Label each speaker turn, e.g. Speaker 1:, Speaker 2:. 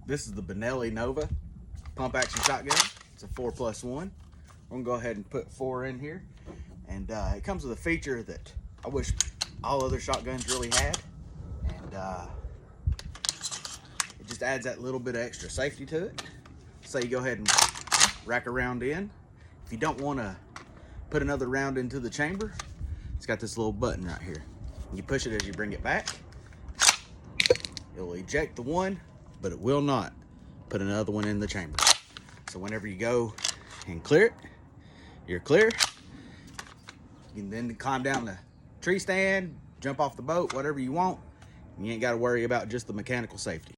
Speaker 1: This is the Benelli Nova pump action shotgun. It's a 4+1. We're gonna go ahead and put 4 in here. And it comes with a feature that I wish all other shotguns really had. And it just adds that little bit of extra safety to it. So you go ahead and rack a round in. If you don't wanna put another round into the chamber, it's got this little button right here. You push it as you bring it back. It'll eject the one, but it will not put another one in the chamber. So whenever you go and clear it, you're clear. You can then climb down the tree stand, jump off the boat, whatever you want. You ain't got to worry about just the mechanical safety.